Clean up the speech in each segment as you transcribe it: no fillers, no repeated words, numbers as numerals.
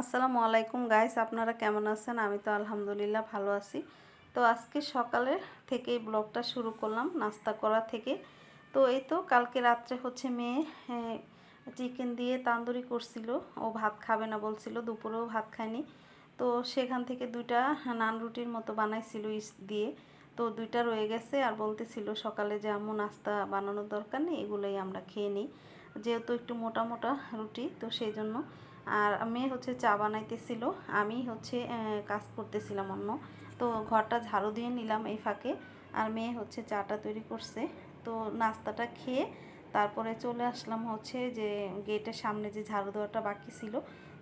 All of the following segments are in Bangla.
আসসালামু আলাইকুম গাইস, আপনারা কেমন আছেন? আমি তো আলহামদুলিল্লাহ ভালো আছি। তো আজকে সকালে থেকেই ব্লগটা শুরু করলাম নাস্তা করা থেকে। তো এই তো কালকে রাত্রে হচ্ছে মেয়ে চিকেন দিয়ে তান্দুরি করছিল। ও ভাত খাবে না বলছিল, দুপুরেও ভাত খায়নি। তো সেখান থেকে দুইটা নান রুটির মতো বানাইছিল ইস্ট দিয়ে। তো দুইটা রয়ে গেছে আর বলতেছিল সকালে যে আম্মু নাস্তা বানানোর দরকার নেই, এগুলোই আমরা খেয়ে নিই, যেহেতু একটু মোটা মোটা রুটি, তো সেই জন্য। আর মেয়ে হচ্ছে চা বানাইতেছিল, আমি হচ্ছে কাজ করতেছিলাম অন্য। তো ঘরটা ঝাড়ু দিয়ে নিলাম এই ফাঁকে, আর মেয়ে হচ্ছে চাটা তৈরি করছে। তো নাস্তাটা খেয়ে তারপরে চলে আসলাম হচ্ছে যে গেটের সামনে যে ঝাড়ু দেওয়াটা বাকি ছিল,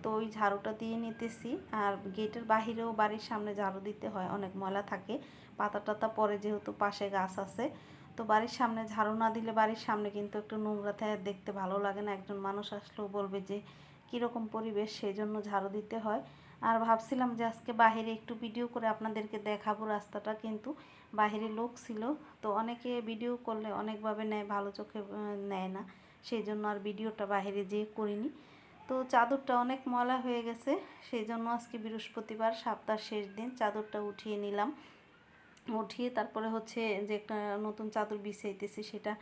তো ওই ঝাড়ুটা দিয়ে নিতেছি। আর গেটের বাহিরেও বাড়ির সামনে ঝাড়ু দিতে হয়, অনেক ময়লা থাকে, পাতা টাতা পরে, যেহেতু পাশে গাছ আছে। তো বাড়ির সামনে ঝাড়ু না দিলে বাড়ির সামনে কিন্তু একটু নোংরা থাকে, দেখতে ভালো লাগে না, একজন মানুষ আসলেও বলবে যে কীরকম পরিবেশ, সেই জন্য ঝাড়ু দিতে হয়। আর ভাবছিলাম যে আজকে বাহিরে একটু ভিডিও করে আপনাদেরকে দেখাবো রাস্তাটা, কিন্তু বাহিরে লোক ছিল। তো অনেকে ভিডিও করলে অনেকভাবে নেয়, ভালো চোখে নেয় না, সেই জন্য আর ভিডিওটা বাহিরে যেয়ে করিনি। তো চাদরটা অনেক ময়লা হয়ে গেছে, সেই জন্য আজকে বৃহস্পতিবার, সপ্তাহের শেষ দিন, চাদরটা উঠিয়ে নিলাম। উঠিয়ে তারপরে হচ্ছে যে একটা নতুন চাদর বিছাইতেছি, সেটা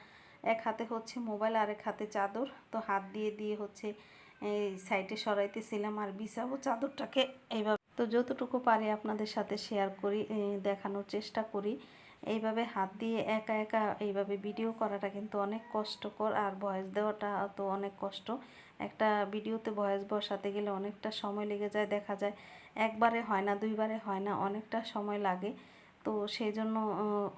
এক হাতে হচ্ছে মোবাইল আর এক হাতে চাদর, তো হাত দিয়ে দিয়ে হচ্ছে এই সাইডে সরাইতেছিলাম আর বিছাবো চাদরটাকে এইভাবে। তো যতটুকু পারি আপনাদের সাথে শেয়ার করি, দেখানোর চেষ্টা করি। এইভাবে হাত দিয়ে একা একা এইভাবে ভিডিও করাটা কিন্তু অনেক কষ্টকর, আর ভয়েস দেওয়াটা তো অনেক কষ্ট। একটা ভিডিওতে ভয়েস বসাতে গেলে অনেকটা সময় লেগে যায়, দেখা যায় একবারে হয় না, দুইবারে হয় না, অনেকটা সময় লাগে। তো সেই জন্য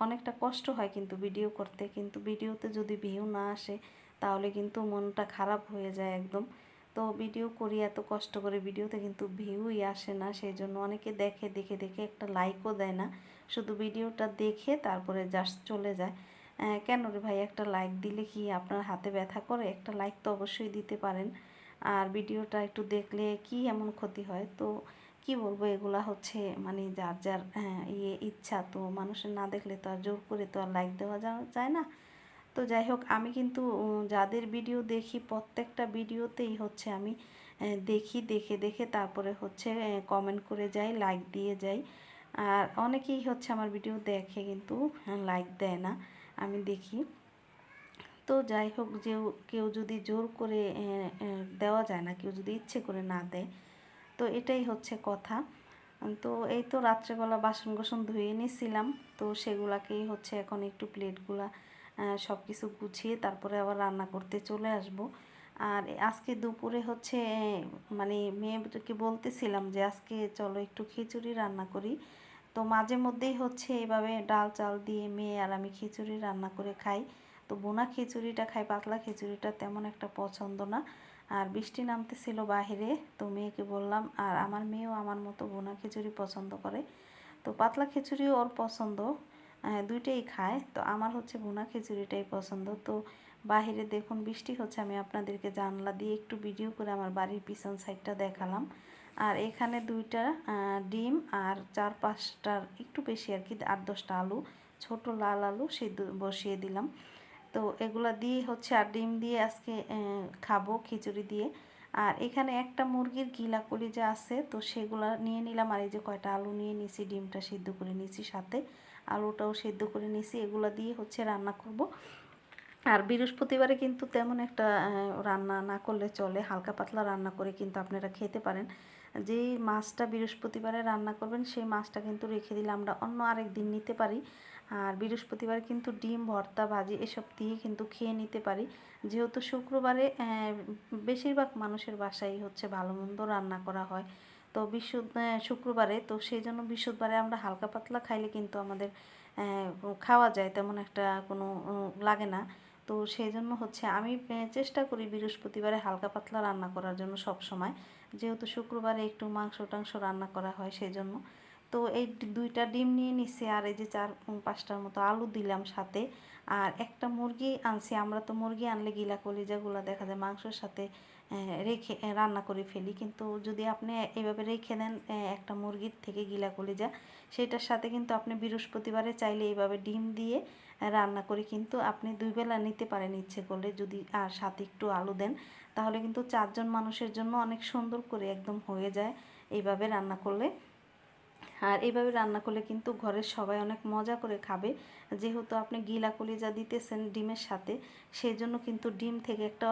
অনেকটা কষ্ট হয় কিন্তু ভিডিও করতে, কিন্তু ভিডিওতে যদি ভিউ না আসে তাহলে কিন্তু মনটা খারাপ হয়ে যায় একদম। তো ভিডিও করি এত কষ্ট করে, ভিডিওতে কিন্তু ভিউই আসে না, সেই জন্য অনেকে দেখে, দেখে দেখে একটা লাইকও দেয় না, শুধু ভিডিওটা দেখে তারপরে জাস্ট চলে যায়। কেন রে ভাই, একটা লাইক দিলে কি আপনার হাতে ব্যথা করে? একটা লাইক তো অবশ্যই দিতে পারেন। আর ভিডিওটা একটু দেখলে কি এমন ক্ষতি হয়? তো কি বলবো, এগুলা হচ্ছে মানে যার যার ইচ্ছা, তো মানুষের না দেখলে তো আর জোর করে তো আর লাইক দেওয়া যায় না। তো যাই হোক, আমি কিন্তু যাদের ভিডিও দেখি প্রত্যেকটা ভিডিওতেই হচ্ছে আমি দেখি, দেখে দেখে তারপরে হচ্ছে কমেন্ট করে যাই, লাইক দিয়ে যাই। আর অনেকেই হচ্ছে আমার ভিডিও দেখে কিন্তু লাইক দেয় না, আমি দেখি। তো যাই হোক, যে কেউ যদি জোর করে দেওয়া যায় না, কেউ যদি ইচ্ছে করে না দেয়, তো এটাই হচ্ছে কথা। তো এই তো রাত্রেবেলা বাসন কোসন ধুয়ে নিয়েছিলাম, তো সেগুলাকেই হচ্ছে এখন একটু প্লেটগুলা সব কিছু গুছিয়ে তারপরে আবার রান্না করতে চলে আসব। আর আজকে দুপুরে হচ্ছে মানে মেয়েকে বলতেছিলাম যে আজকে চলো একটু খিচুড়ি রান্না করি। তো মাঝে মধ্যেই হচ্ছে এভাবে ডাল চাল দিয়ে মেয়ে আর আমি খিচুড়ি রান্না করে খাই। তো বোনা খিচুড়িটা খাই, পাতলা খিচুড়িটা তেমন একটা পছন্দ না। আর বৃষ্টি নামতেছিল বাহিরে, তো মেয়েকে বললাম, আর আমার মেয়েও আমার মতো বোনা খিচুড়ি পছন্দ করে। তো পাতলা খিচুড়িও ওর পছন্দ, দুইটাই খায়। তো আমার হচ্ছে বোনা খিচুড়িটাই পছন্দ। তো বাহিরে দেখুন বৃষ্টি হচ্ছে, আমি আপনাদেরকে জানলা দিয়ে একটু ভিডিও করে আমার বাড়ির পিছন সাইডটা দেখালাম। আর এখানে দুইটা ডিম আর 4-5টার একটু বেশি আর কি, 8-10টা আলু, ছোট লাল আলু সিদ্ধ বসিয়ে দিলাম। তো এগুলা দিয়ে হচ্ছে আর ডিম দিয়ে আজকে খাবো খিচুড়ি দিয়ে। আর এখানে একটা মুরগির গিলা কলিজা আছে, তো সেগুলা নিয়ে নিলাম। আর এই যে কয়টা আলু নিয়ে নিয়েছি, ডিমটা সিদ্ধ করে নিয়েছি, সাথে আলুটাও সিদ্ধ করে নিয়েছি, এগুলা দিয়ে হচ্ছে রান্না করব। আর বৃহস্পতিবারে কিন্তু তেমন একটা রান্না না করলে চলে, হালকা পাতলা রান্না করে কিন্তু আপনারা খেতে পারেন। যেই মাছটা বৃহস্পতিবারে রান্না করবেন সেই মাছটা কিন্তু রেখে দিলে আমরা অন্য আরেক দিন নিতে পারি। আর বৃহস্পতিবারে কিন্তু ডিম ভর্তা ভাজি এসব দিয়ে কিন্তু খেয়ে নিতে পারি, যেহেতু শুক্রবারে বেশিরভাগ মানুষের বাসায় হচ্ছে ভালো মন্দ রান্না করা হয়। তো শুক্রবারে, তো সেই জন্য বৃহস্পতিবারে আমরা হালকা পাতলা খাইলে কিন্তু আমাদের খাওয়া যায়, তেমন একটা কোনো লাগে না। তো সেই জন্য হচ্ছে আমি চেষ্টা করি বৃহস্পতিবারে হালকা পাতলা রান্না করার জন্য সব সময়, যেহেতু শুক্রবারে একটু মাংস টাংস রান্না করা হয় সেই জন্য। তো এই দুইটা ডিম নিয়ে নিছি, আর এই যে 4-5টার মতো আলু দিলাম সাথে। আর একটা মুরগি আনছি, আমরা তো মুরগি আনলে গিলা কলিজাগুলো দেখা যায় মাংসের সাথে রেখে রান্না করে ফেলি, কিন্তু যদি আপনি এভাবে রেখে দেন একটা মুরগির থেকে গিলা কলিজা, সেটার সাথে কিন্তু আপনি বৃহস্পতিবারে চাইলে এইভাবে ডিম দিয়ে রান্না করে কিন্তু আপনি 2 বেলা নিতে পারেন ইচ্ছে করলে, যদি আর সাথে একটু আলু দেন, তাহলে কিন্তু 4 জন মানুষের জন্য অনেক সুন্দর করে একদম হয়ে যায় এইভাবে রান্না করলে। আর এইভাবে রান্না করলে কিন্তু ঘরের সবাই অনেক মজা করে খাবে, যেহেতু আপনি গিলা কলিজা দিতেছেন ডিমের সাথে, সেই জন্য কিন্তু ডিম থেকে একটা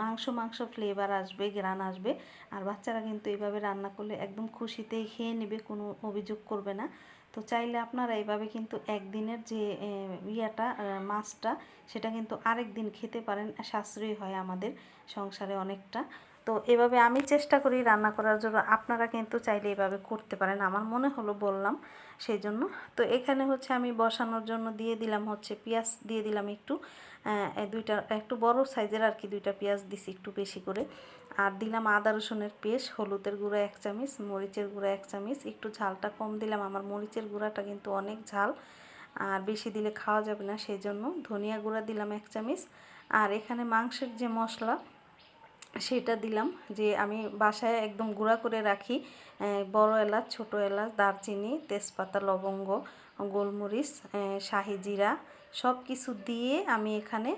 মাংস মাংস ফ্লেভার আসবে, ঘ্রাণ আসবে। আর বাচ্চারা কিন্তু এইভাবে রান্না করলে একদম খুশিতেই খেয়ে নেবে, কোনো অভিযোগ করবে না। তো চাইলে আপনারা এইভাবে কিন্তু একদিনের যে মাছটা, সেটা কিন্তু আরেক দিন খেতে পারেন, সাশ্রয়ী হয় আমাদের সংসারে অনেকটা। তো এভাবে আমি চেষ্টা করি রান্না করার জন্য, আপনারা কিন্তু চাইলে এভাবে করতে পারেন, আমার মনে হলো বললাম সেই জন্য। তো এখানে হচ্ছে আমি বসানোর জন্য দিয়ে দিলাম হচ্ছে পেঁয়াজ, দিয়ে দিলাম একটু দুইটা, একটু বড় সাইজের আর কি, 2টা পেঁয়াজ দিছি একটু বেশি করে। আর দিলাম আদা রসুনের পেস্ট, হলুদের গুঁড়া 1 চামচ, মরিচের গুঁড়া 1 চামচ, একটু ঝালটা কম দিলাম, আমার মরিচের গুঁড়াটা কিন্তু অনেক ঝাল, আর বেশি দিলে খাওয়া যাবে না, সেই জন্য। ধনিয়া গুঁড়া দিলাম 1 চামচ। আর এখানে মাংসের যে মশলা সেটা দিলাম, যে আমি বাসায় একদম গুঁড়া করে রাখি, বড় এলাচ, ছোট এলাচ, দারচিনি, তেজপাতা, লবঙ্গ, গোলমরিচ, শাহি জিরা, সব কিছু দিয়ে আমি এখানে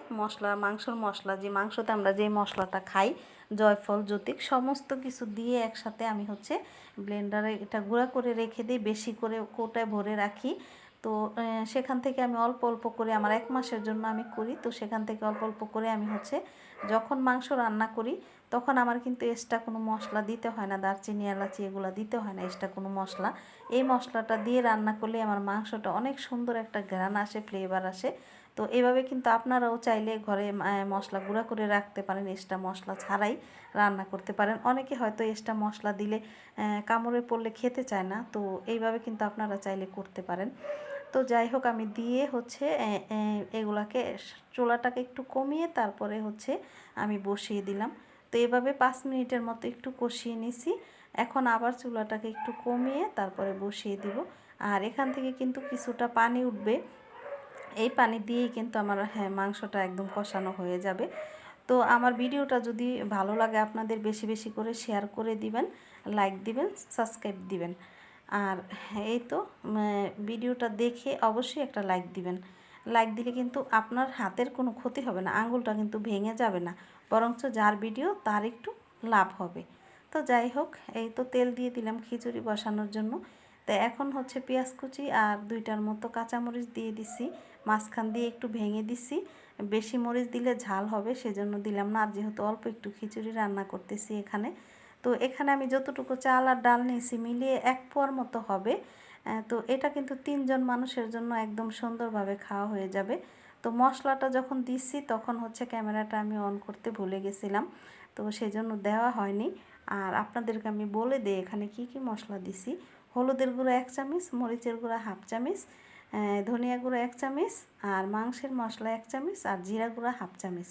মাংসর মশলা, যে মাংসতে আমরা যে মশলাটা খাই, জয়ফল, জ্যোতিক, সমস্ত কিছু দিয়ে একসাথে আমি হচ্ছে ব্লেন্ডারে এটা গুঁড়া করে রেখে দিই, বেশি করে কৌটায় ভরে রাখি। তো সেখান থেকে আমি অল্প অল্প করে, আমার 1 মাসের জন্য আমি করি, তো সেখান থেকে অল্প অল্প করে আমি হচ্ছে যখন মাংস রান্না করি, তখন আমার কিন্তু এক্সট্রা কোনো মশলা দিতে হয় না, দারচিনি, এলাচি এগুলো দিতে হয় না এক্সট্রা কোনো মশলা। এই মশলাটা দিয়ে রান্না করলে আমার মাংসটা অনেক সুন্দর একটা ঘ্রাণ আসে, ফ্লেভার আসে। তো এভাবে কিন্তু আপনারাও চাইলে ঘরে মশলা গুঁড়া করে রাখতে পারেন, এক্সট্রা মশলা ছাড়াই রান্না করতে পারেন। অনেকে হয়তো এক্সট্রা মশলা দিলে কামড়ে পড়লে খেতে চায় না, তো এইভাবে কিন্তু আপনারা চাইলে করতে পারেন। তো যাই হোক, আমি দিয়ে হচ্ছে এগুলাকে, চুলাটাকে একটু কমিয়ে তারপরে হচ্ছে আমি বসিয়ে দিলাম। তো এভাবে 5 মিনিটের মতো একটু কষিয়ে নিছি। এখন আবার চুলাটাকে একটু কমিয়ে তারপরে বসিয়ে দিব। আর এখান থেকে কিন্তু কিছুটা পানি উঠবে, এই পানি দিয়েই কিন্তু আমার মাংসটা একদম কষানো হয়ে যাবে। তো আমার ভিডিওটা যদি ভালো লাগে আপনাদের, বেশি বেশি করে শেয়ার করে দিবেন, লাইক দিবেন, সাবস্ক্রাইব দিবেন। আর এই তো ভিডিওটা দেখে অবশ্যই একটা লাইক দিবেন। লাইক দিলে কিন্তু আপনার হাতের কোনো ক্ষতি হবে না, আঙুলটা কিন্তু ভেঙে যাবে না, বরঞ্চ যার ভিডিও তার একটু লাভ হবে। তো যাই হোক, এই তো তেল দিয়ে দিলাম খিচুড়ি বসানোর জন্য। তো এখন হচ্ছে পেঁয়াজ কুচি আর 2টার মতো কাঁচামরিচ দিয়ে দিছি, মাঝখান দিয়ে একটু ভেঙে দিছি। বেশি মরিচ দিলে ঝাল হবে, সেজন্য দিলাম না, আর যেহেতু অল্প একটু খিচুড়ি রান্না করতেছি এখানে। তো এখানে আমি যতটুকু চাল আর ডাল নিয়েছি মিলিয়ে 1 পোয়ার মতো হবে। তো এটা কিন্তু 3 জন মানুষের জন্য একদম সুন্দরভাবে খাওয়া হয়ে যাবে। তো মশলাটা যখন দিচ্ছি তখন হচ্ছে ক্যামেরাটা আমি অন করতে ভুলে গেছিলাম, তো সেজন্য দেওয়া হয়নি। আর আপনাদেরকে আমি বলে দিই এখানে কি কি মশলা দিছি। হলুদের গুঁড়ো 1 চামচ, মরিচের গুঁড়ো 1/2 চামচ, ধনিয়া গুঁড়ো 1 চামচ, আর মাংসের মশলা 1 চামচ, আর জিরা গুঁড়ো 1/2 চামচ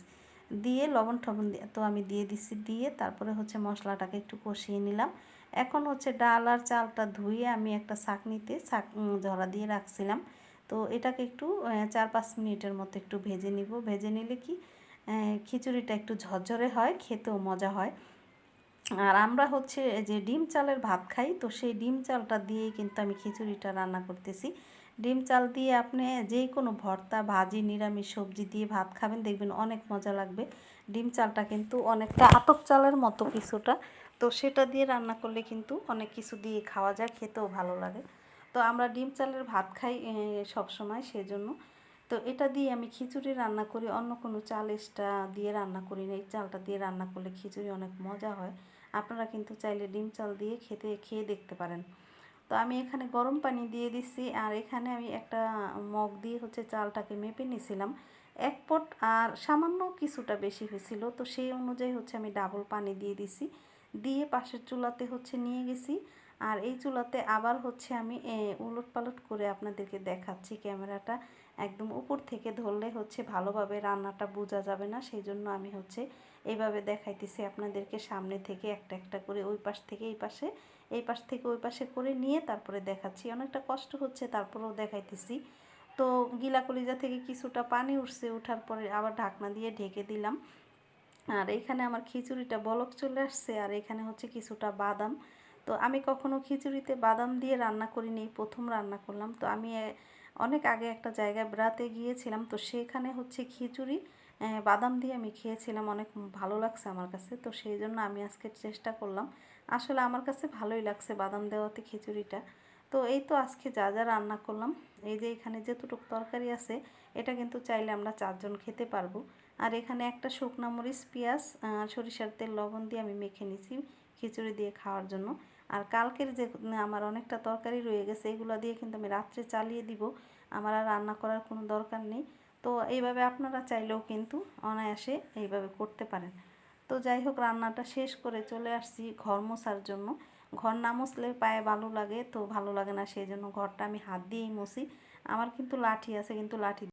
দিয়ে, লবণ টবণ তো আমি দিয়ে দিচ্ছি, দিয়ে তারপরে হচ্ছে মশলাটাকে একটু কষিয়ে নিলাম। এখন হচ্ছে ডাল আর চালটা ধুয়ে আমি একটা ছাঁকনিতে ঝরা দিয়ে রাখছিলাম। তো এটাকে একটু 4-5 মিনিটের মতো একটু ভেজে নিব। ভেজে নিলে কি খিচুড়িটা একটু ঝরঝরে হয়, খেতেও মজা হয়। আর আমরা হচ্ছে যে ডিম চালের ভাত খাই, তো সেই ডিম চালটা দিয়েই কিন্তু আমি খিচুড়িটা রান্না করতেছি। ডিম চাল দিয়ে আপনি যে কোনো ভর্তা, ভাজি, নিরামিষ সবজি দিয়ে ভাত খাবেন, দেখবেন অনেক মজা লাগবে। ডিম চালটা কিন্তু অনেকটা আতপ চালের মতো কিছুটা, তো সেটা দিয়ে রান্না করলে কিন্তু অনেক কিছু দিয়ে খাওয়া যায়, খেতেও ভালো লাগে। তো আমরা ডিম চালের ভাত খাই সব সময়, সেজন্য। তো এটা দিয়ে আমি খিচুড়ি রান্না করি, অন্য কোনো চাল এক্সট্রা দিয়ে রান্না করি না। এই চালটা দিয়ে রান্না করলে খিচুড়ি অনেক মজা হয়। আপনারা কিন্তু চাইলে ডিম চাল দিয়ে খেয়ে দেখতে পারেন। তো আমি এখানে গরম পানি দিয়ে দিচ্ছি, আর এখানে আমি একটা মগ দিয়ে হচ্ছে চালটাকে মেপে নিয়েছিলাম 1 পট, আর সামান্য কিছুটা বেশি হয়েছিল, তো সেই অনুযায়ী হচ্ছে আমি ডাবল পানি দিয়ে দিছি, দিয়ে পাশের চুলাতে হচ্ছে নিয়ে গেছি। আর এই চুলাতে আবার হচ্ছে আমি উলট পালট করে আপনাদেরকে দেখাচ্ছি, ক্যামেরাটা একদম উপর থেকে ধরলে হচ্ছে ভালোভাবে রান্নাটা বোঝা যাবে না, সেই জন্য আমি হচ্ছে এইভাবে দেখাইতেছি আপনাদেরকে, সামনে থেকে একটা একটা করে ওই পাশ থেকে এই পাশে, এই পাশ থেকে ওই পাশে করে নিয়ে তারপরে দেখাচ্ছি। অনেকটা কষ্ট হচ্ছে, তারপরেও দেখাইতেছি। তো গিলা কলিজা থেকে কিছুটা পানি উঠছে, ওঠার পরে আবার ঢাকনা দিয়ে ঢেকে দিলাম। আর এখানে আমার খিচুড়িটা বলক চলে আসছে, আর এখানে হচ্ছে কিছুটা বাদাম। তো আমি কখনো খিচুড়িতে বাদাম দিয়ে রান্না করিনি, প্রথম রান্না করলাম। তো আমি অনেক আগে একটা জায়গায় বেড়াতে গিয়েছিলাম, তো সেখানে হচ্ছে খিচুড়ি বাদাম দিয়ে আমি খেয়েছিলাম, অনেক ভালো লাগছে আমার কাছে। তো সেই জন্য আমি আজকে চেষ্টা করলাম, আসলে আমার কাছে ভালোই লাগছে বাদাম দেওয়াতে খিচুড়িটা। তো এই তো আজকে যা যা রান্না করলাম, এই যে এখানে যেতটুকু তরকারি আছে এটা কিন্তু চাইলে আমরা 4 জন খেতে পারবো। আর এখানে একটা শুকনো মরিচ, পেঁয়াজ, সরিষার তেল, লবণ দিয়ে আমি মেখে নিছি খিচুড়ি দিয়ে খাওয়ার জন্য। আর কালকের যে আমার অনেকটা তরকারি রয়ে গেছে, এগুলো দিয়ে কিন্তু আমি রাত্রে চালিয়ে দিব, আমার আর রান্না করার কোনো দরকার নেই। তো এইভাবে আপনারা চাইলেও কিন্তু অনায়াসে এইভাবে করতে পারেন। তো যাই হোক, রান্নাটা শেষ করে চলে আসছি ঘর মোছার জন্য। ঘর না মুছলে পায়ে ভালো লাগে, তো ভালো লাগে না, সেই জন্য ঘরটা আমি হাত দিয়েই মুছি। আমার কিন্তু লাঠি আছে, কিন্তু লাঠি